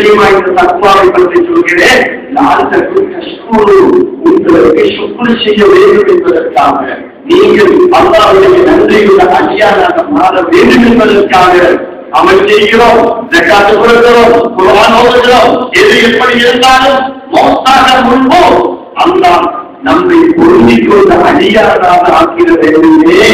தெரியுமா இந்த தக்வாவை பற்றி சொல்கிறேன். உங்களுக்கு சுக்ர் செய்ய வேண்டும் என்பதற்காக, நீங்கள் அல்லாஹ்வுடைய நன்றியுள்ள அடியாராக மாற வேண்டும் என்பதற்காக அமல் செய்கிறோம், ஜகாத் கொடுக்கிறோம், குர்ஆன் ஓதுகிறோம். எது எப்படி இருந்தாலும் மௌத்தாக முன்பு அல்லாஹ் நம்மை பொருந்திக் கொண்ட அடியாராக ஆக்கிட வேண்டுமே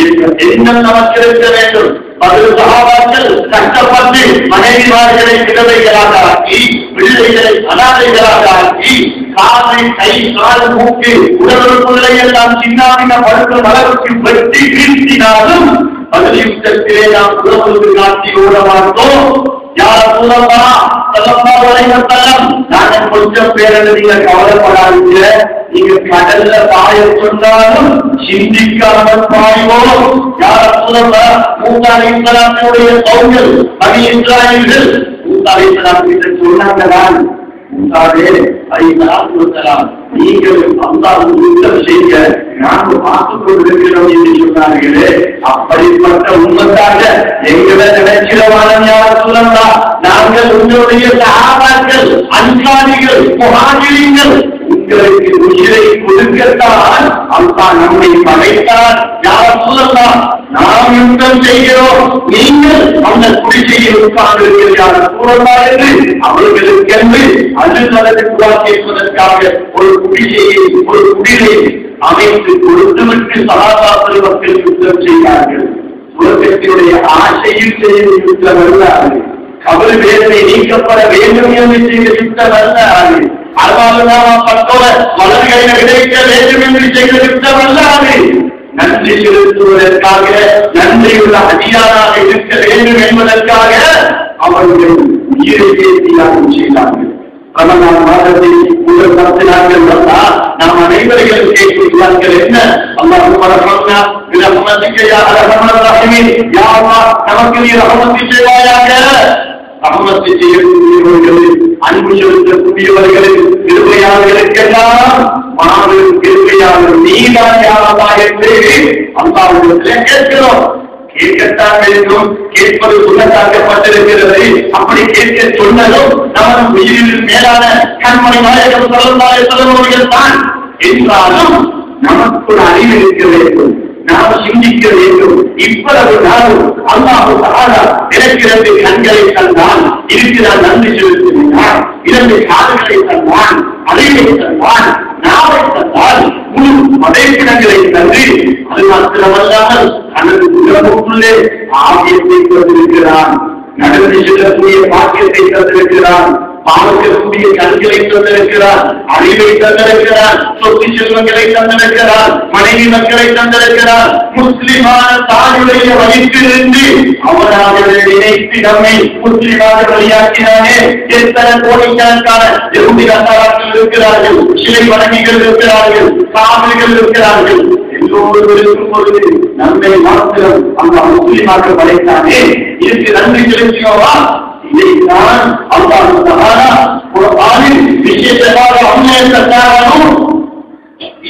என்ற எண்ணம் நமக்கு இருக்க வேண்டும். 10 சஹாபாக்கள் கஷ்டப்பட்டு மனைவிமார்களை விதவைகளாக ஆக்கி, பிள்ளைகளை அனாதைகளாக ஆக்கி, காலை கை கால் மூக்கு உடலுறுப்புகளை எல்லாம் சின்னாவின படுக்கும் அளவுக்கு வெட்டி வீழ்த்தினாலும் பதிலியுத்தத்திலே நாம் உறவுக்கு காட்டி ஓட மாட்டோம். யார் சூழல்லா ஸல்லல்லாஹு அலைஹி வஸல்லம், நாங்கள் கொஞ்சம் பேரது நீங்க கவலைப்படாதீங்க, நீங்க கடல்ல பாய சொன்னாலும் சிந்திக்காமல் பாய்வோம். யார் சூழல்லா மூசா அலைஹிஸ்ஸலாமுடைய கௌம்கள் பனி இஸ்ராயீல்கள் மூசா அலைஹிஸ்ஸலாமுக்கு சொன்னாங்கதான், மூசாவே அலைஹிஸ்ஸலாம் நீங்கள் அல்லாஹ்வுக்கு யுத்தம் செய்ய நாங்கள் பார்த்துக் கொண்டிருக்கிறோம் என்று சொன்னார்களே, அப்படிப்பட்ட உண்மைக்காக எங்களை நினைக்கிறவான யார் சொல்லலாம், நாங்கள் உங்களுடைய சஹாபாக்கள், அன்சாரிகள், முஹாஜிரீன்கள், உங்களுக்கு உயிரை கொடுக்கத்தான் அல்லாஹ் நம்மை படைத்தார். யார் சொல்லலாம், நாம் யுத்தம் செய்கிறோம், நீங்கள் அந்த குடிசையை உட்கார்ந்திருக்கிறார் கூறலாம் என்று அவர்களுக்கென்று அல்லது கேட்பதற்காக ஒரு குடிசையை, ஒரு குடிலை அமைத்து கொடுத்துவிட்டு சகாபாக்கள் மக்கள் யுத்தம் செய்தார்கள். உலகத்தினுடைய ஆசையில் செய்த யுத்தம் அல்ல, கபர் வேதனை நீக்கப்பட வேண்டும் என்று செய்த யுத்தம் அல்ல, அருமாலுமாக பட்டோட மலர்களை விளைவிக்க வேண்டும் என்று செய்த யுத்தம் அல்ல, நன்றி செலுத்துவதற்காக, நன்றியுள்ள அதிகாராக இருக்க வேண்டும் என்பதற்காக அவர்கள் உயிரையே தியாகம் செய்தார்கள். ரமலான் மாதத்தில் முதல் 10 நாட்கள் வந்தால் நாம் அனைவர்களும் கேட்கிறார்கள் என்ன, அல்லாஹும்ம ரஹ்மனா பிரஹ்மதிக யா அர்ஹமர் ரஹீமீன், யா அல்லாஹ் நமக்கு நீ ரஹ்மத் செய்வாயாக. ரஹ்மத் செய்யக்கூடியவர்கள், அன்பு செலுத்தக்கூடியவர்கள், கிருபையாளர்களுக்கெல்லாம் மாபெரும் கிருபையாளர் நீதான் யா அல்லாஹ் என்று அல்லாஹ்விடத்திலே கேட்கிறோம். கேட்கத்தான் வேண்டும், கேட்பது சுகத்தாக்கப்பட்டிருக்கிறது. அப்படி கேட்க சொன்னதும் நமது உயிரில் மேலான கண்மணி நாயகம் ஸல்லல்லாஹு அலைஹி வஸல்லம் அவர்கள் தான் என்றாலும் நமக்கு ஒரு அறிவு இருக்க வேண்டும், நாம் சிந்திக்க வேண்டும். இவ்வளவு நாளும் அல்லாஹ் தஆலா எனக்கு 2 கண்களை தந்தான், இருக்கிறான் நன்றி செலுத்தினான், 2 காதுகளை தந்தான், அறிவை தந்தான், நாவை தந்தான், முழு படைப்பிடங்களை தந்து, அது மாத்திரமல்லாமல் தனது உலகத்துள்ளே ஆகியத்தை தந்திருக்கிறான், நடந்து செல்லக்கூடிய பாக்கியத்தை தந்திருக்கிறான், பாவத்திற்குரிய கண்களை தந்திருக்கிறான், அறிவை தந்திருக்கிறான், சொத்து செல்வங்களை தந்திருக்கிறான், மனைவி மக்களை தந்திருக்கிறான். முஸ்லிமான தாயுடைய வயிற்றிலிருந்து அவராக நினைத்து நம்மை முஸ்லிமாக வழியாக்கினானே. எத்தனை கோடிக்கணக்கான யஹூதி நசாராக்கள் இருக்கிறார்கள், சிலை வணங்கிகள் இருக்கிறார்கள், காவிரிகள் இருக்கிறார்கள். எல்லோரும் இருக்கும் பொழுது நம்மை மாத்திரம் அந்த முஸ்லிமாக படைத்தானே, இதற்கு நன்றி செலுத்தினோவா? இதைத்தான் அல்லாஹ் தஆலா குர்ஆனில் விசேஷமாக அம்மையத்தாலும்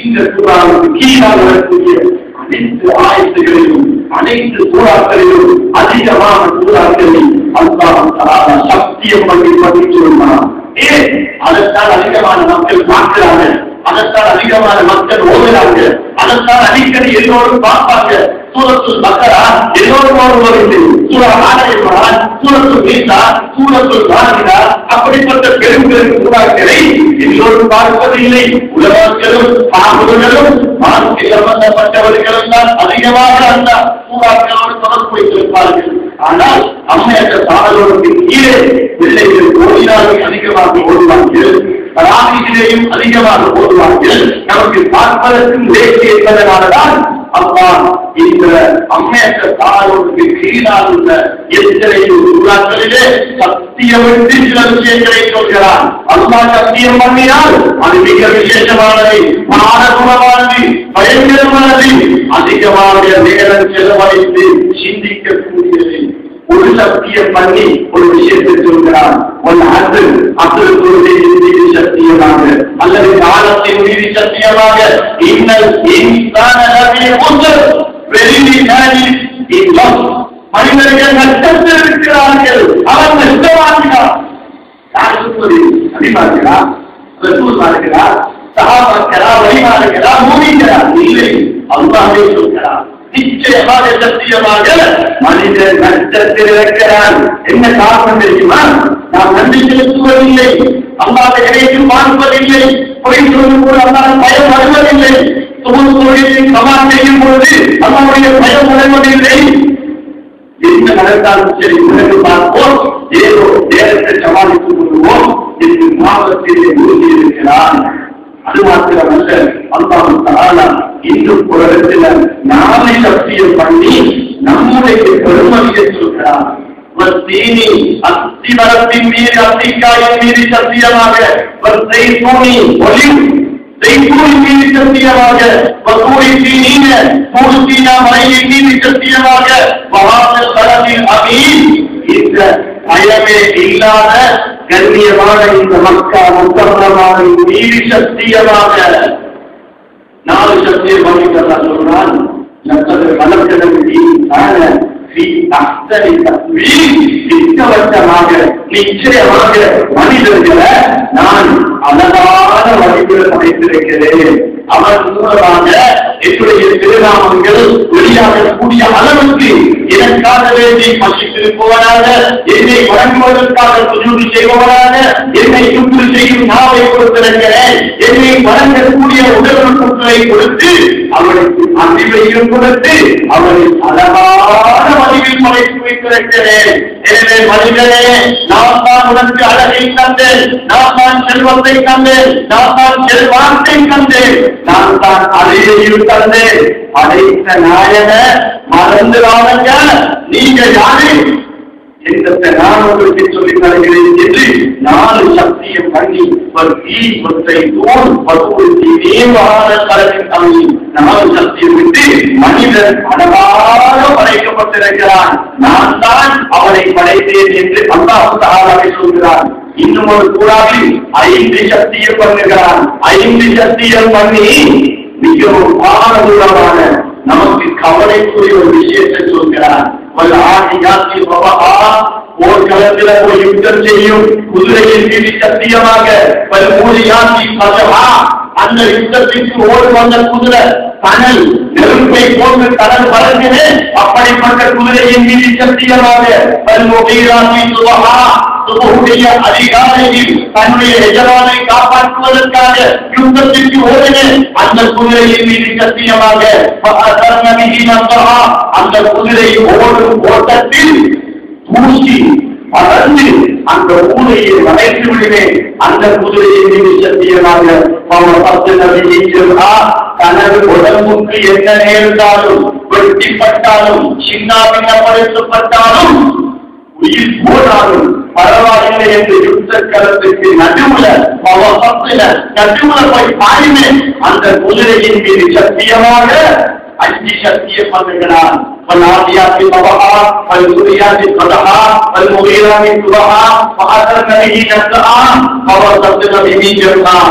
இந்த குர்ஆனுக்கு கீழாக வரக்கூடிய அனைத்து ஆயத்துகளிலும், அனைத்து சூறாக்களிலும், அதிகமான சூறாக்களில் அல்லாஹ் தஆலா சத்தியம் பண்ணி சொல்கிறான். ஏன் அதைத்தான் அதிகமான மக்கள் பார்க்கிறார்கள், அதைத்தான் அதிகமான மக்கள் ஓதுகிறாங்க, அதைத்தான் அடிக்கடி எல்லோரும் பார்ப்பாங்க. சூரத்துல் பக்கரா எல்லோரும் வருவது, சூரா ஆல இம்ரான், சூரத்துல் நிசா, சூரத்துல் மாஇதா, அப்படிப்பட்ட பெரும் பெரும் சூறாக்களை எல்லோரும் பார்ப்பதில்லை. உலமாக்களும் சாஹிபுகளும் மார்க்க சம்பந்தப்பட்டவர்களும் தான் அதிகமாக அந்த சூறாக்களோடு தொடர்பு வைத்திருப்பார்கள். ஆனால் அம்மையற்ற சாதனோடு கீழே பிள்ளைகள் ஓடினாலும் அதிகமாக ஓடுவார்கள், ராசியிலேயும் அதிகமாக ஓடுவார்கள். நமக்கு பார்ப்பதற்கும் தேசிய என்பதனால்தான் அல்லாஹ் இந்த அம்மையற்ற சாதனோடு கீழால் உள்ள எத்தனையோ சூறாக்களிலே சத்தியமின்றி சில விஷயங்களை சொல்கிறான். அல்லாஹ் சத்தியம் பண்ணினால் அது மிக விசேஷமானது, பாரகுணமானது, பயங்கரமானது, அதிகமாக நேரம் செலவழித்து சிந்திக்கக்கூடியது. ஒரு சத்தியம் பண்ணி ஒரு விஷயத்தை சொல்கிறான், ஒரு அசல் பொருளின் மீது சத்தியமாக அல்லது காலத்தின் மீது சத்தியமாக, மனிதர்கள் நஷ்டத்தில் இருக்கிறார்கள், அவன் நஷ்டமாகிறான். சொல்வது அடிமார்களா, ரசூல்மார்களா, சஹாபாக்களா, வலிமார்களா, மூமின்களா? இல்லை, அல்லாஹ்வே சொல்கிறார். நிச்சயமாக சத்தியமாக மனிதன் நஷ்டத்தில் இருக்கிறான். என்ன காரணம் தெரியுமா? நாம் நன்றி செலுத்துவதில்லை, அல்லாஹ்வை இணைத்து பார்ப்பதில்லை, பொய் சொல்லும் போது அல்லாஹ் பயம் வருவதில்லை, தொழிலை சமான் செய்யும் பொழுது அல்லாஹ்வுடைய பயம் வருவதில்லை. என்ன நடந்தாலும் சரி உணர்ந்து பார்ப்போம், ஏதோ நேரத்தை சமாளித்துக் கொள்வோம் என்று மாவட்டத்திலே உறுதி இருக்கிறான். அது மாத்திரமல்ல, அல்லாஹ் தஆலா இன்னும் ஒரு இடத்துல நாளை சத்தியம் பண்ணி நம்முடைய பெருமதியை சொல்கிறார். வத்தீனி அத்திமரத்தின் மீது, அத்திக்காயின் மீது சத்தியமாக, வத்தைத்தூனி ஒலிவ் செய்கூலின் மீது சத்தியமாக, வத்தூரி தீனீன தூர்த்தீனா மலையின் மீது சத்தியமாக, வஹாதல் பலதில் அமீன், இந்த பயமே இல்லாத கண்ணியமான இந்த மக்கா முக்கரமான மீது சத்தியமாக. நாலு சத்தியம் பண்ணிட்டு சொல்றான். நிச்சயமாக மனிதர்களை நான் அழகான வடிவில் படைத்திருக்கிறேன். அவன் மூலமாக என்னுடைய திருநாமங்கள் வெளியாகக்கூடிய அளவுக்கு எனக்காக வேண்டி பசித்திருப்பவனாக, என்னை வழங்குவதற்காக சுஜூதி செய்பவனாக, என்னை சுற்று செய்யும் நாவை கொடுத்திருக்கிறேன். என்னை வழங்கக்கூடிய உடலுறுப்புகளை கொடுத்து அவனுக்கு அறிவையும் கொடுத்து அவனை அழகான வடிவில் படைத்து வைத்திருக்கிறேன். எனவே மனிதனே, நான் தான் உனக்கு அழகை தந்தேன், நான் தான் செல்வத்தை தந்தேன், நான் தான் செல்வாக்கை தந்தேன், நான் தான் அழிவையும் தந்தேன். படைத்த நாயன மறந்து வாழங்க, நீங்க யாரு என்ற நான் உங்களுக்கு சொல்லித் தருகிறேன் என்று நாலு சக்தியை பண்ணி நாலு சக்தியை விட்டு மனிதன் அழகாக படைக்கப்பட்டிருக்கிறான். நான் தான் அவனை படைத்தேன் என்று அல்லாஹ் தஆலா சொல்கிறான். இன்னும் ஒரு கூறாவில் 5 சக்தியை பண்ணுகிறான். 5 சக்தியை பண்ணி மிகவும் பாரதூரமான நமக்கு கவலைக்குரிய ஒரு விஷயத்தை சொல்கிறார். போர்க்களத்தில் போய் யுத்தம் செய்யும் குதிரையின் மீது சத்தியமாக, அந்த யுத்தத்திற்கு ஓடி வந்த குதிரை தனல் நெருப்பை போன்று கடல் வளர்ந்தது. அப்படிப்பட்ட குதிரையின் மீது சத்தியமாக, அதிகாரியில் தன்னுடைய எஜமானை காப்பாற்றுவதற்காக யுத்தத்திற்கு ஓடின அந்த குதிரையின் மீது சத்தியமாக, அந்த குதிரை ஓடும் ஓட்டத்தில் தூசி பறந்து அந்த ஊரையை வளைத்து விடுவேன். அந்த குதிரையை மீது சத்தியமாக, தனது உடம்புக்கு என்ன நேர்ந்தாலும், வெட்டிப்பட்டாலும், சின்னாபின்னப்படுத்தப்பட்டாலும், உயிர் போனாலும் பரவாயில்லை என்று யுத்த களத்துக்கு நடுவுல போய் பாருமே. அந்த குதிரையின் மீது சத்தியமாக 5 சத்தியம் பண்ணுகிறான். والعاديات ضبحا والذريات قدحا والمغيرات صبحا وأثرن به نسعا فوسطن به جمعا.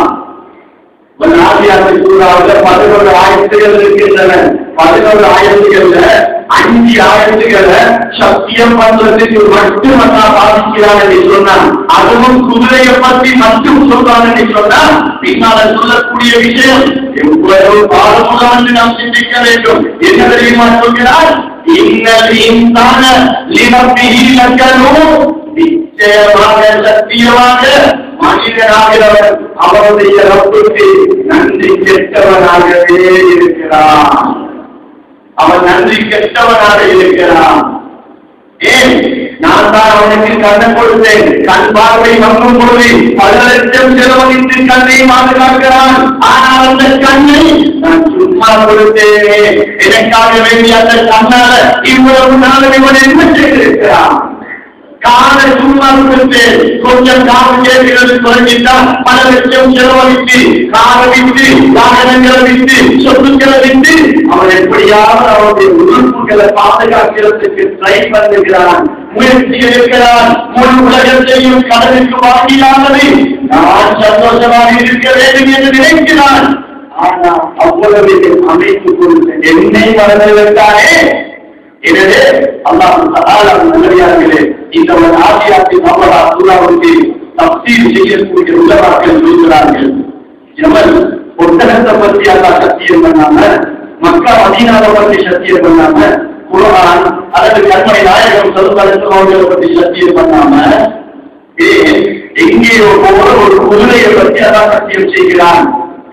والعاديات சூறாவுல 11 ஆயத்துகள் இருக்கின்றன. 11 ஆயத்துகள்ல 5 ஆயத்துகளை சத்தியம் பண்றதுக்கு மட்டும் பாதிக்கிறான் என்று சொன்னான். அதுவும் குதிரையை பற்றி மட்டும் சொல்றான் என்று சொன்னால் பின்னால சொல்லக்கூடிய விஷயம் எவ்வளவு பாரமுள்ள என்று நாம் சிந்திக்க வேண்டும். என்ன தெரியுமா சொல்கிறார்? இன்னல் இன்சான லிரப்பிஹி லகனூன், நிச்சயமாக சத்தியமாக மனிதனாகிறவன் அவருடைய ரப்புக்கு நன்றி கெட்டவனாகவே இருக்கிறான். அவன் நன்றி கெட்டவனாக இருக்கிறான். ஏன்? நான் தான் அவனுக்கு கண்ணை கொடுத்தேன். கண் பார்வை மங்கும் பொழுது 10 லட்சம் செலவழித்து கண்ணை பாதுகாக்கிறான். ஆனால் அந்த கண்ணை நான் சும்மா கொடுத்தேனே, எனக்காக வேண்டிய அந்த கண்ணால இவ்வளவு நாள் இவன் என்ன செய்திருக்கிறான்? காலை சும்மா கொடுத்து கொஞ்சம் காசு கேட்கிறது குறைஞ்சிட்டால் 10 லட்சம் செலவழித்து காரை விட்டு, வாகனங்களை விட்டு, சொத்துக்களை விட்டு அவன் எப்படியாவது அவனுடைய உறுப்புகளை பாதுகாக்கிறதுக்கு ட்ரை பண்ணுகிறான், முயற்சி இருக்கிறான். முழு உலகத்தையும் கடலுக்கு வாங்கியானது நான் சந்தோஷமாக இருக்க வேண்டும் என்று நினைக்கிறான். ஆனால் அவ்வளவு அமைத்துக் கொடுத்த என்னை மறந்துவிட்டானே. எனவே அல்லாஹ் தஆலா நல்லடியார்களே, இந்த ஒரு ஆசியாத்தின் அவ்வளவு சூறாவுக்கு தப்சீர் செய்யக்கூடிய உள்ளவர்கள் சொல்கிறார்கள். எவன் ஒட்டகத்தை பற்றி அல்லாஹ் சத்தியம் பண்ணாம, மக்கா மதீனாவை பற்றி சத்தியம் பண்ணாம, குர்ஆன் அல்லது கண்மணி நாயகம் ஸல்லல்லாஹு அலைஹி பற்றி சத்தியம் பண்ணாம, எங்கேயோ போற ஒரு குதிரையை பற்றி அல்லாஹ் சத்தியம் செய்கிறான்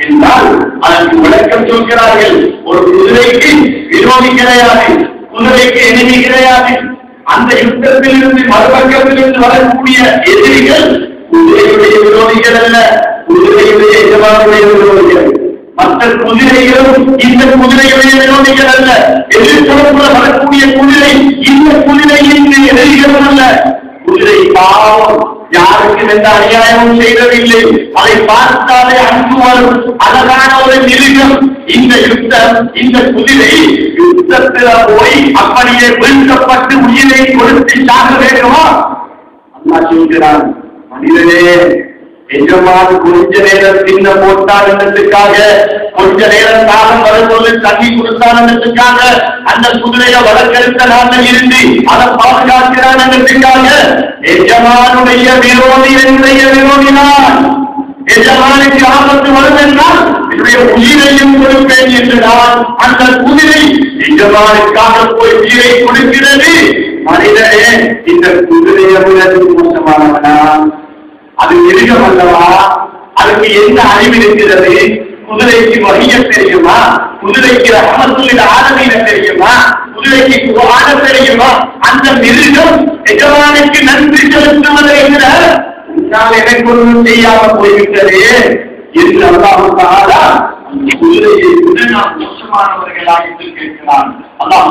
என்றால் அதற்கு விளக்கம் சொல்கிறார்கள். ஒரு குதிரைக்கு விரோதி கிடையாது, குதிரைக்கு எதிரி கிடையாது. அந்த யுத்தத்தில் இருந்து மறுபக்கத்திலிருந்து வரக்கூடிய எதிரிகள் குதிரையுடைய விரோதிகள் அல்ல, குதிரையுடைய எஜமானுடைய விரோதிகள். மற்ற குதிரைகளும் இந்த குதிரையுடைய விரோதிகள் அல்ல. எதிர்ப்புற வரக்கூடிய குதிரை இந்த குதிரையின் எதிரிகளும் அல்ல. குதிரை பாவம், யாருக்கு எந்த அநியாயமும் செய்ததில்லை. அதை பார்த்தாலே அன்பு வரும் அழகான ஒரு மிருகம். இந்த யுத்தம், இந்த குதிரை யுத்தத்தில் போய் அப்படியே வீழ்த்தப்பட்டு உயிரை கொடுத்து சாக வேண்டுமா? அல்லாஹ் சொல்கிறான், மனிதனே, எஜமான் கொஞ்ச நேரம் தின்ன போட்டால் என்றதுக்காக, கொஞ்ச நேரம் தாகம் வரும்போது தண்ணி கொடுத்தான் என்றதுக்காக, அந்த குதிரையை வளர்க்கெடுத்த நாட்டில் இருந்து அதை பாதுகாக்கிறான் என்றதுக்காக எஜமானுடைய விரோதி என்னுடைய விரோதினான். எஜமானுக்கு ஆபத்து வரும் என்றால் என்னுடைய உயிரையும் கொடுப்பேன் என்று நான் அந்த குதிரை எஜமானுக்காக போய் உயிரை கொடுக்கிறது. மனிதனே, இந்த குதிரையை விட மோசமானவனா? அது மிருகம் அல்லவா? அதுக்கு என்ன அறிவு இருக்கிறது? குதிரைக்கு வழிய தெரியுமா? குதிரைக்கு ரஹமத்துல் ஆலமீன் தெரியுமா? குதிரைக்கு குர்ஆன் தெரியுமா? அந்த மிருகம் எஜமானுக்கு நன்றி செலுத்துவதை விட நான் எனக்கு ஒன்றும் செய்யாம போய்விட்டது என்று அல்லாஹ் தஆலா அந்த குதிரையை விட நாம் மோசமானவர்களாக கேட்கிறான். அல்லாஹ்